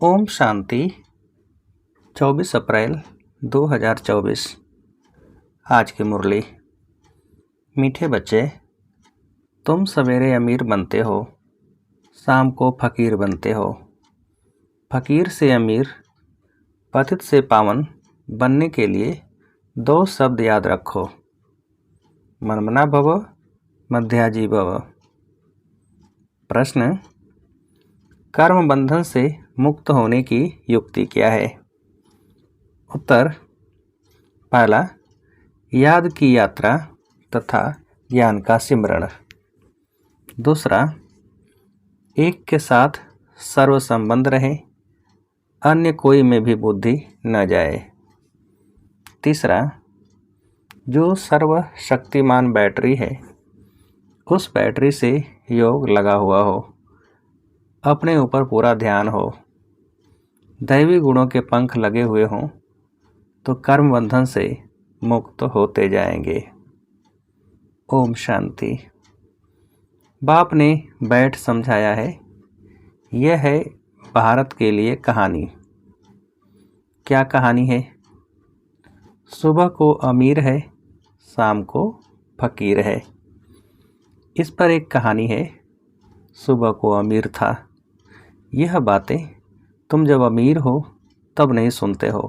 ओम शांति। 24 अप्रैल 2024। आज की मुरली। मीठे बच्चे, तुम सवेरे अमीर बनते हो, शाम को फकीर बनते हो। फकीर से अमीर, पतित से पावन बनने के लिए 2 शब्द याद रखो, मनमना भव, मध्याजी भव। प्रश्न: कर्म बंधन से मुक्त होने की युक्ति क्या है? उत्तर: पहला, याद की यात्रा तथा ज्ञान का सिमरण। दूसरा, एक के साथ सर्व संबंध रहे, अन्य कोई में भी बुद्धि न जाए। तीसरा, जो सर्वशक्तिमान बैटरी है, उस बैटरी से योग लगा हुआ हो, अपने ऊपर पूरा ध्यान हो, दैवी गुणों के पंख लगे हुए हों, तो कर्म बंधन से मुक्त होते जाएंगे। ओम शांति। बाप ने बैठ समझाया है, यह है भारत के लिए कहानी। क्या कहानी है? सुबह को अमीर है, शाम को फकीर है। इस पर एक कहानी है। सुबह को अमीर था। यह बातें तुम जब अमीर हो तब नहीं सुनते हो।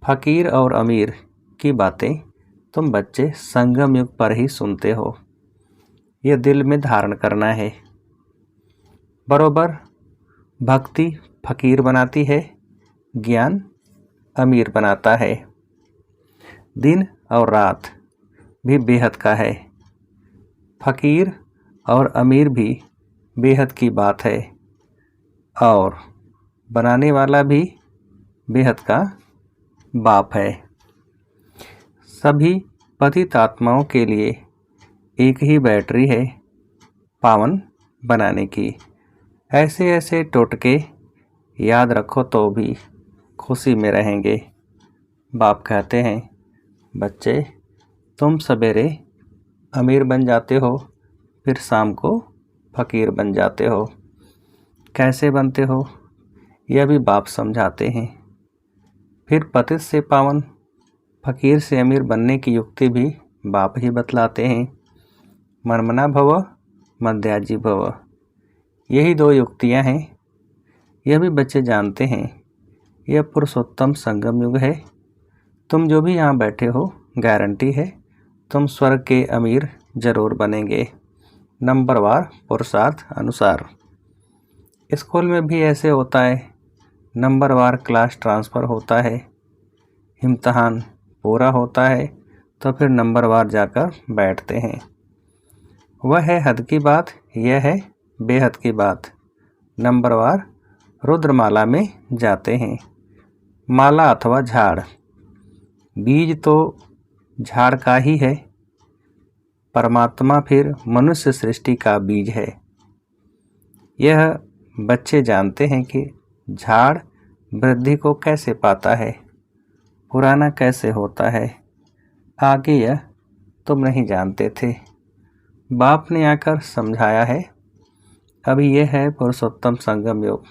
फकीर और अमीर की बातें तुम बच्चे संगम युग पर ही सुनते हो। यह दिल में धारण करना है। बरोबर भक्ति फकीर बनाती है, ज्ञान अमीर बनाता है। दिन और रात भी बेहद का है। फकीर और अमीर भी बेहद की बात है, और बनाने वाला भी बेहद का बाप है। सभी पतित आत्माओं के लिए एक ही बैटरी है, पावन बनाने की। ऐसे ऐसे टोटके याद रखो तो भी खुशी में रहेंगे। बाप कहते हैं, बच्चे, तुम सवेरे अमीर बन जाते हो, फिर शाम को फकीर बन जाते हो। कैसे बनते हो, यह भी बाप समझाते हैं। फिर पतित से पावन, फकीर से अमीर बनने की युक्ति भी बाप ही बतलाते हैं। मनमना भव, मध्याजी भव। यही 2 युक्तियां हैं। यह भी बच्चे जानते हैं। यह पुरुषोत्तम संगम युग है। तुम जो भी यहाँ बैठे हो, गारंटी है तुम स्वर्ग के अमीर जरूर बनेंगे, नंबरवार पुरुषार्थ अनुसार। स्कूल में भी ऐसे होता है, नंबरवार क्लास ट्रांसफ़र होता है। इम्तहान पूरा होता है तो फिर नंबरवार जाकर बैठते हैं। वह है हद की बात, यह है बेहद की बात। नंबरवार रुद्रमाला में जाते हैं। माला अथवा झाड़, बीज तो झाड़ का ही है। परमात्मा फिर मनुष्य सृष्टि का बीज है। यह बच्चे जानते हैं कि झाड़ वृद्धि को कैसे पाता है, पुराना कैसे होता है। आगे यह तुम नहीं जानते थे, बाप ने आकर समझाया है। अभी यह है पुरुषोत्तम संगम योग।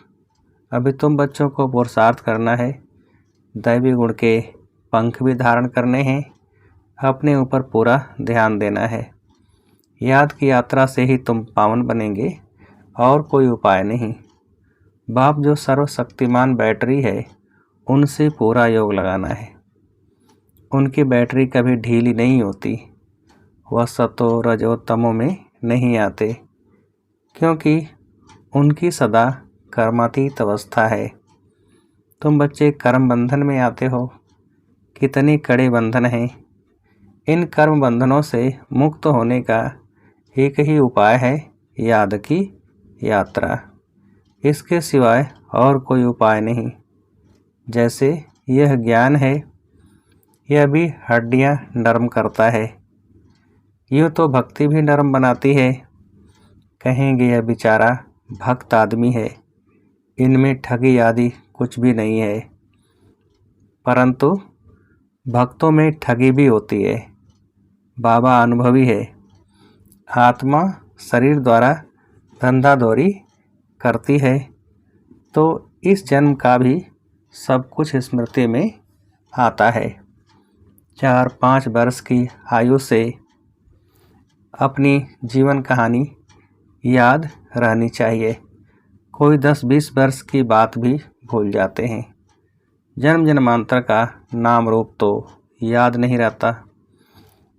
अभी तुम बच्चों को पुरुषार्थ करना है, दैवी गुण के पंख भी धारण करने हैं, अपने ऊपर पूरा ध्यान देना है। याद की यात्रा से ही तुम पावन बनेंगे, और कोई उपाय नहीं। बाप जो सर्वशक्तिमान बैटरी है, उनसे पूरा योग लगाना है। उनकी बैटरी कभी ढीली नहीं होती। वह सतो रजो तमो में नहीं आते, क्योंकि उनकी सदा कर्मातीत अवस्था है। तुम बच्चे कर्म बंधन में आते हो। कितने कड़े बंधन हैं। इन कर्म बंधनों से मुक्त होने का एक ही उपाय है, याद की यात्रा। इसके सिवाय और कोई उपाय नहीं। जैसे यह ज्ञान है, यह भी हड्डियां नरम करता है। यूँ तो भक्ति भी नरम बनाती है। कहेंगे यह बेचारा भक्त आदमी है, इनमें ठगी आदि कुछ भी नहीं है। परंतु भक्तों में ठगी भी होती है। बाबा अनुभवी है। आत्मा शरीर द्वारा धंधादौरी करती है, तो इस जन्म का भी सब कुछ स्मृति में आता है। 4-5 वर्ष की आयु से अपनी जीवन कहानी याद रहनी चाहिए। कोई 10-20 वर्ष की बात भी भूल जाते हैं। जन्म जन्मांतर का नाम रूप तो याद नहीं रहता।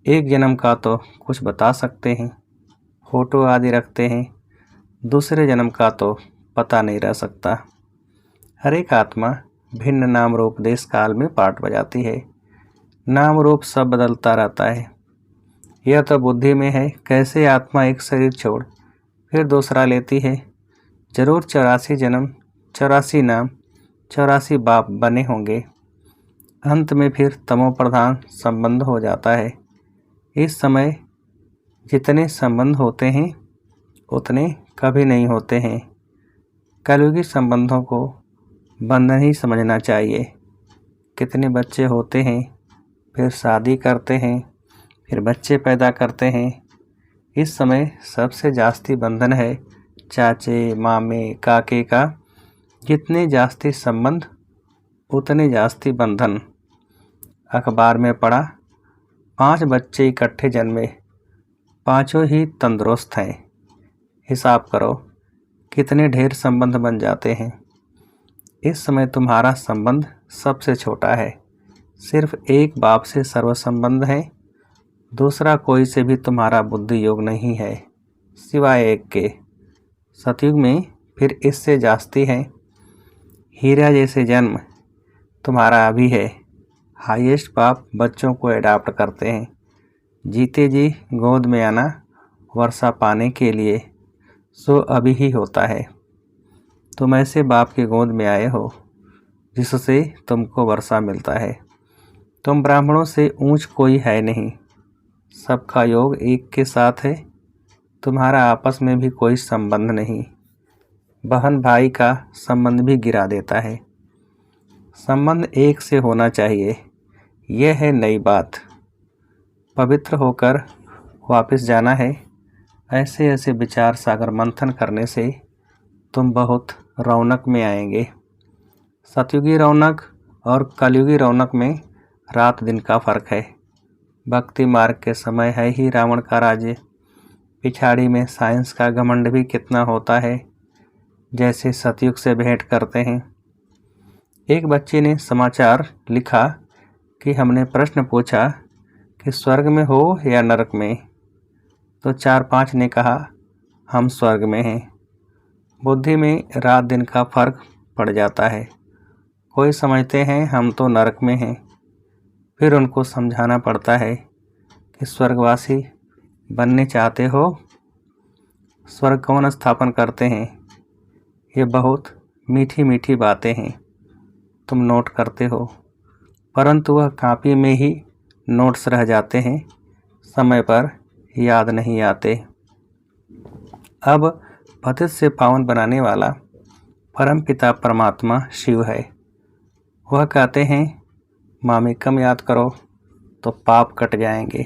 एक जन्म का तो कुछ बता सकते हैं, फोटो आदि रखते हैं, दूसरे जन्म का तो पता नहीं रह सकता। हर एक आत्मा भिन्न नाम रूप देश काल में पाठ बजाती है। नाम रूप सब बदलता रहता है। यह तो बुद्धि में है, कैसे आत्मा एक शरीर छोड़ फिर दूसरा लेती है। जरूर 84 जन्म, 84 नाम, 84 बाप बने होंगे। अंत में फिर तमो प्रधान संबंध हो जाता है। इस समय जितने संबंध होते हैं उतने कभी नहीं होते हैं। कलयुगी संबंधों को बंधन ही समझना चाहिए। कितने बच्चे होते हैं, फिर शादी करते हैं, फिर बच्चे पैदा करते हैं। इस समय सबसे जास्ती बंधन है चाचे, मामे, काके का। जितने जास्ती संबंध उतने जास्ती बंधन। अखबार में पढ़ा 5 बच्चे इकट्ठे जन्मे, पांचों ही तंदुरुस्त हैं। हिसाब करो कितने ढेर संबंध बन जाते हैं। इस समय तुम्हारा संबंध सबसे छोटा है। सिर्फ एक बाप से सर्व संबंध है। दूसरा कोई से भी तुम्हारा बुद्धि योग नहीं है सिवाय एक के। सतयुग में फिर इससे जास्ती है। हीरा जैसे जन्म तुम्हारा अभी है। हाईएस्ट बाप बच्चों को अडॉप्ट करते हैं। जीते जी गोद में आना वर्षा पाने के लिए सो अभी ही होता है। तुम ऐसे बाप की गोद में आए हो जिससे तुमको वर्षा मिलता है। तुम ब्राह्मणों से ऊंच कोई है नहीं। सबका योग एक के साथ है। तुम्हारा आपस में भी कोई संबंध नहीं। बहन भाई का संबंध भी गिरा देता है। संबंध एक से होना चाहिए। यह है नई बात। पवित्र होकर वापस जाना है। ऐसे ऐसे विचार सागर मंथन करने से तुम बहुत रौनक में आएंगे। सतयुगी रौनक और कलयुगी रौनक में रात दिन का फर्क है। भक्ति मार्ग के समय है ही रावण का राज्य। पिछाड़ी में साइंस का घमंड भी कितना होता है। जैसे सतयुग से भेंट करते हैं। एक बच्चे ने समाचार लिखा कि हमने प्रश्न पूछा कि स्वर्ग में हो या नरक में, तो 4-5 ने कहा हम स्वर्ग में हैं। बुद्धि में रात दिन का फर्क पड़ जाता है। कोई समझते हैं हम तो नरक में हैं। फिर उनको समझाना पड़ता है कि स्वर्गवासी बनने चाहते हो। स्वर्ग कौन स्थापन करते हैं। ये बहुत मीठी मीठी बातें हैं। तुम नोट करते हो, परंतु वह कॉपी में ही नोट्स रह जाते हैं, समय पर याद नहीं आते। अब पतित से पावन बनाने वाला परम पिता परमात्मा शिव है। वह कहते हैं मामी कम याद करो तो पाप कट जाएंगे।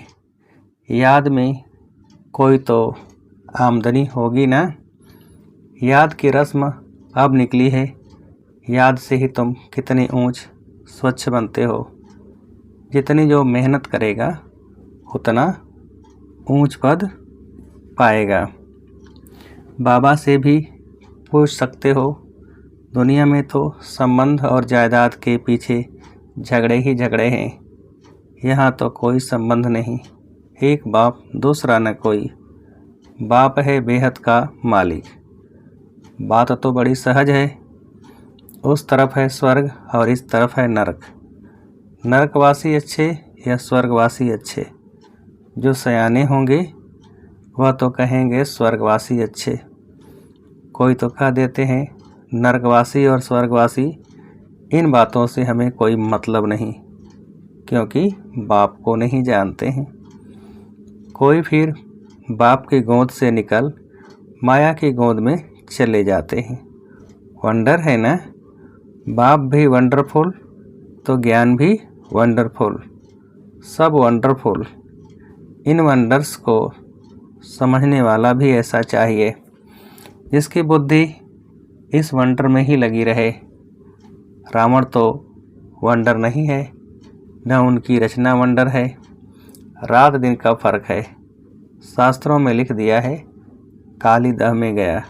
याद में कोई तो आमदनी होगी ना। याद की रस्म अब निकली है। याद से ही तुम कितने ऊंच स्वच्छ बनते हो। जितनी जो मेहनत करेगा उतना ऊंच पद पाएगा। बाबा से भी पूछ सकते हो। दुनिया में तो संबंध और जायदाद के पीछे झगड़े ही झगड़े हैं। यहाँ तो कोई संबंध नहीं। एक बाप दूसरा न कोई। बाप है बेहद का मालिक। बात तो बड़ी सहज है। उस तरफ है स्वर्ग और इस तरफ है नरक। नरकवासी अच्छे या स्वर्गवासी अच्छे। जो सयाने होंगे वह तो कहेंगे स्वर्गवासी अच्छे। कोई तो कह देते हैं नरकवासी और स्वर्गवासी। इन बातों से हमें कोई मतलब नहीं, क्योंकि बाप को नहीं जानते हैं। कोई फिर बाप की गोद से निकल माया की गोद में चले जाते हैं। वंडर है ना। बाप भी वंडरफुल तो ज्ञान भी वंडरफुल। सब वंडरफुल। इन वंडर्स को समझने वाला भी ऐसा चाहिए जिसकी बुद्धि इस वंडर में ही लगी रहे। रावण तो वंडर नहीं है, न उनकी रचना वंडर है। रात दिन का फर्क है। शास्त्रों में लिख दिया है, काली दह में गया,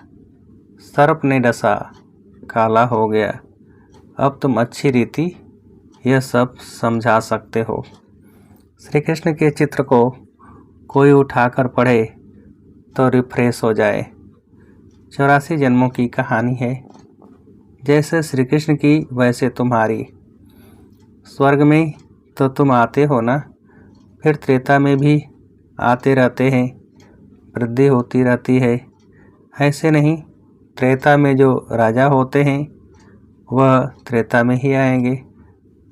सर्प ने डसा, काला हो गया। अब तुम अच्छी रीति यह सब समझा सकते हो। श्री कृष्ण के चित्र को कोई उठाकर पढ़े तो रिफ्रेश हो जाए। 84 जन्मों की कहानी है, जैसे श्री कृष्ण की वैसे तुम्हारी। स्वर्ग में तो तुम आते हो ना, फिर त्रेता में भी आते रहते हैं, वृद्धि होती रहती है। ऐसे नहीं, त्रेता में जो राजा होते हैं वह त्रेता में ही आएंगे।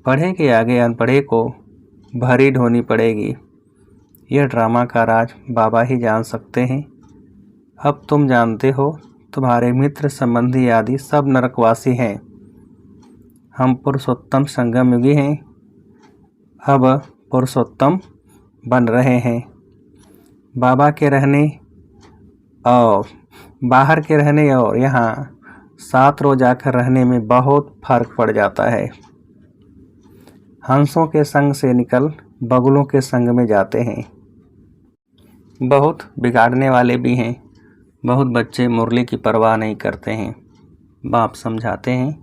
पढ़े के आगे अनपढ़े को भरी ढोनी पड़ेगी। यह ड्रामा का राज बाबा ही जान सकते हैं। अब तुम जानते हो, तुम्हारे मित्र संबंधी आदि सब नरकवासी हैं। हम पुरुषोत्तम संगम युगी हैं, अब पुरुषोत्तम बन रहे हैं। बाबा के रहने और बाहर के रहने और यहाँ 7 रोज आकर रहने में बहुत फर्क पड़ जाता है। हंसों के संग से निकल बगुलों के संग में जाते हैं। बहुत बिगाड़ने वाले भी हैं। बहुत बच्चे मुरली की परवाह नहीं करते हैं। बाप समझाते हैं,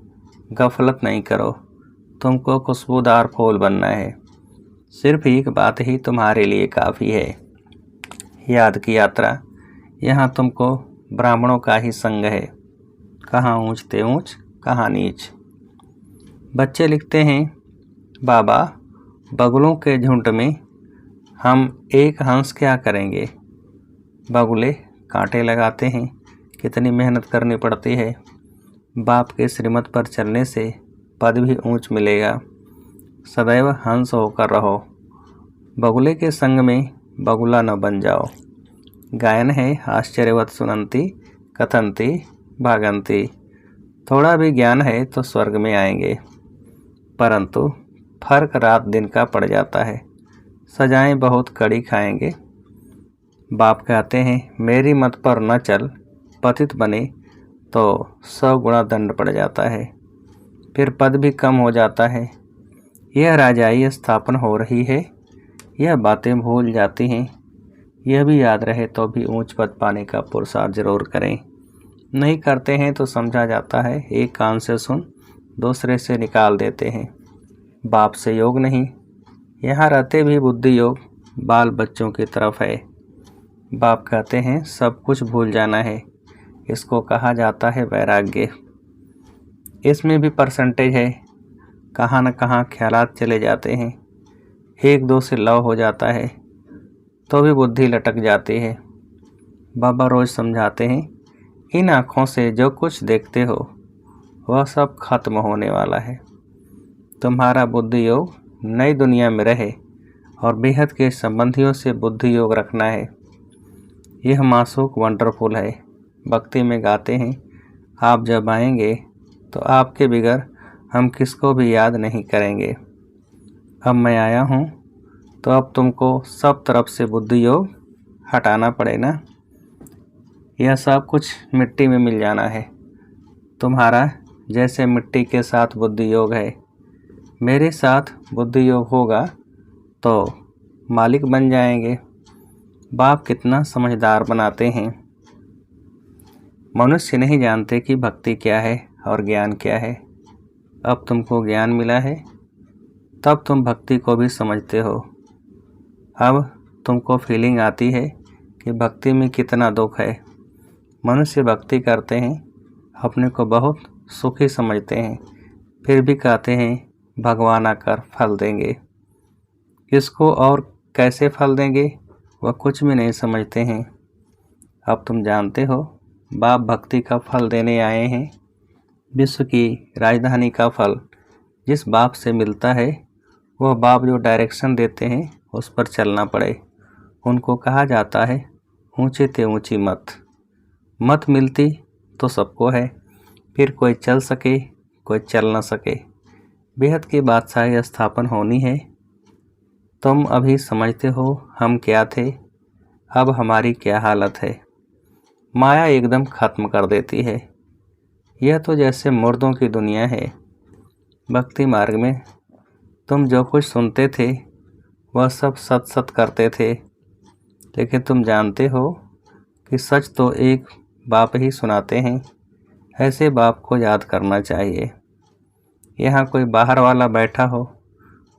गफलत नहीं करो, तुमको खुशबूदार फूल बनना है। सिर्फ एक बात ही तुम्हारे लिए काफ़ी है, याद की यात्रा। यहाँ तुमको ब्राह्मणों का ही संग है, कहाँ ऊँच ते ऊँच, कहाँ नीच। बच्चे लिखते हैं, बाबा बगुलों के झुंड में हम एक हंस क्या करेंगे। बगुले कांटे लगाते हैं, कितनी मेहनत करनी पड़ती है। बाप के श्रीमत पर चलने से पद भी ऊंच मिलेगा। सदैव हंस होकर रहो, बगुले के संग में बगुला न बन जाओ। गायन है, आश्चर्यवत सुनंती कथंती भागंती। थोड़ा भी ज्ञान है तो स्वर्ग में आएंगे, परंतु फर्क रात दिन का पड़ जाता है। सजाएं बहुत कड़ी खाएंगे। बाप कहते हैं, मेरी मत पर न चल, पतित बने तो 100 गुणा दंड पड़ जाता है, फिर पद भी कम हो जाता है। यह राजाई स्थापन हो रही है, यह बातें भूल जाती हैं। यह भी याद रहे तो भी ऊंच पद पाने का पुरुषार्थ जरूर करें। नहीं करते हैं तो समझा जाता है, एक कान से सुन दूसरे से निकाल देते हैं। बाप से योग नहीं, यहाँ रहते भी बुद्धि योग बाल बच्चों की तरफ है। बाप कहते हैं, सब कुछ भूल जाना है, इसको कहा जाता है वैराग्य। इसमें भी परसेंटेज है, कहाँ न कहाँ ख्यालात चले जाते हैं। 1-2 से लव हो जाता है तो भी बुद्धि लटक जाती है। बाबा रोज समझाते हैं, इन आँखों से जो कुछ देखते हो वह सब खत्म होने वाला है। तुम्हारा बुद्धि योग नई दुनिया में रहे और बेहद के संबंधियों से बुद्धि योग रखना है। यह मासूक वंडरफुल है। भक्ति में गाते हैं, आप जब आएंगे तो आपके बिगर हम किसको भी याद नहीं करेंगे। अब मैं आया हूँ तो अब तुमको सब तरफ से बुद्धि योग हटाना पड़े ना। यह सब कुछ मिट्टी में मिल जाना है। तुम्हारा जैसे मिट्टी के साथ बुद्धि योग है, मेरे साथ बुद्धि योग होगा तो मालिक बन जाएंगे। बाप कितना समझदार बनाते हैं। मनुष्य नहीं जानते कि भक्ति क्या है और ज्ञान क्या है। अब तुमको ज्ञान मिला है, तब तुम भक्ति को भी समझते हो। अब तुमको फीलिंग आती है कि भक्ति में कितना दुख है। मनुष्य भक्ति करते हैं, अपने को बहुत सुखी समझते हैं, फिर भी कहते हैं भगवान आकर फल देंगे। किसको और कैसे फल देंगे वह कुछ भी नहीं समझते हैं। अब तुम जानते हो, बाप भक्ति का फल देने आए हैं। विश्व की राजधानी का फल जिस बाप से मिलता है, वह बाप जो डायरेक्शन देते हैं उस पर चलना पड़े। उनको कहा जाता है, ऊंचे ते ऊंची मत। मत मिलती तो सबको है, फिर कोई चल सके कोई चल न सके। बेहद की बादशाही स्थापन होनी है। तुम अभी समझते हो हम क्या थे, अब हमारी क्या हालत है। माया एकदम खत्म कर देती है। यह तो जैसे मुर्दों की दुनिया है। भक्ति मार्ग में तुम जो कुछ सुनते थे वह सब सत सत करते थे, लेकिन तुम जानते हो कि सच तो एक बाप ही सुनाते हैं। ऐसे बाप को याद करना चाहिए। यहाँ कोई बाहर वाला बैठा हो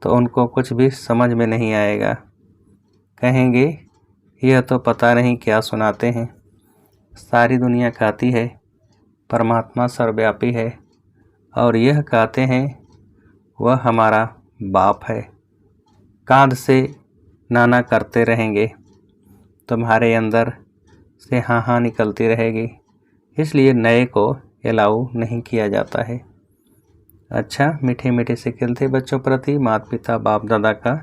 तो उनको कुछ भी समझ में नहीं आएगा। कहेंगे यह तो पता नहीं क्या सुनाते हैं। सारी दुनिया कहती है परमात्मा सर्वव्यापी है, और यह कहते हैं वह हमारा बाप है। कांध से नाना करते रहेंगे, तुम्हारे अंदर से हाँ हाँ निकलती रहेगी। इसलिए नए को अलाउ नहीं किया जाता है। अच्छा, मीठे मीठे से खिलते बच्चों प्रति माता पिता बाप दादा का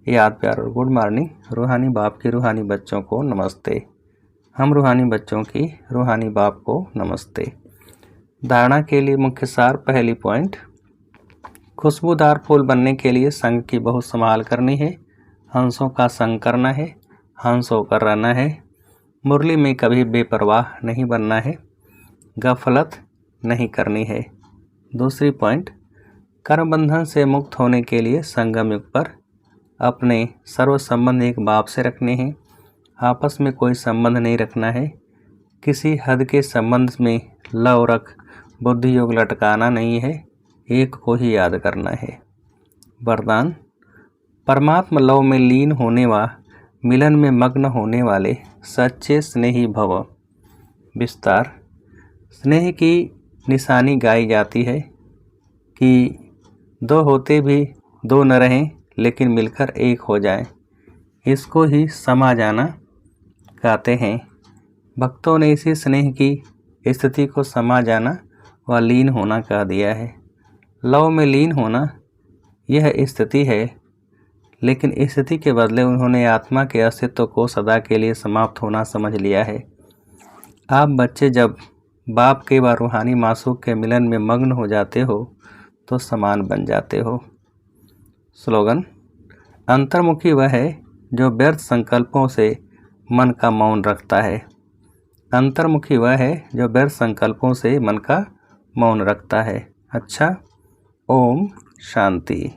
याद प्यार और गुड मॉर्निंग। रूहानी बाप के रूहानी बच्चों को नमस्ते। हम रूहानी बच्चों की रूहानी बाप को नमस्ते। धारणा के लिए मुख्य सार। पहली पॉइंट, खुशबूदार फूल बनने के लिए संग की बहुत संभाल करनी है। हंसों का संग करना है, हंस होकर रहना है। मुरली में कभी बेपरवाह नहीं बनना है, गफलत नहीं करनी है। दूसरी पॉइंट, कर्म बंधन से मुक्त होने के लिए संगम युग पर अपने सर्व संबंध एक बाप से रखने हैं। आपस में कोई संबंध नहीं रखना है। किसी हद के संबंध में लव रख बुद्धि योग लटकाना नहीं है, एक को ही याद करना है। वरदान, परमात्मा लव में लीन होने व मिलन में मग्न होने वाले सच्चे स्नेही भव। विस्तार, स्नेह की निशानी गाई जाती है कि दो होते भी दो न रहें, लेकिन मिलकर एक हो जाएं। इसको ही समा जाना कहते हैं। भक्तों ने इसी स्नेह की स्थिति को समा जाना व लीन होना कह दिया है। लव में लीन होना यह स्थिति है, लेकिन इस स्थिति के बदले उन्होंने आत्मा के अस्तित्व को सदा के लिए समाप्त होना समझ लिया है। आप बच्चे जब बाप के व रूहानी मासूक के मिलन में मग्न हो जाते हो तो समान बन जाते हो। स्लोगन, अंतर्मुखी वह है जो व्यर्थ संकल्पों से मन का मौन रखता है। अंतर्मुखी वह है जो व्यर्थ संकल्पों से मन का मौन रखता है। अच्छा, ओम शांति।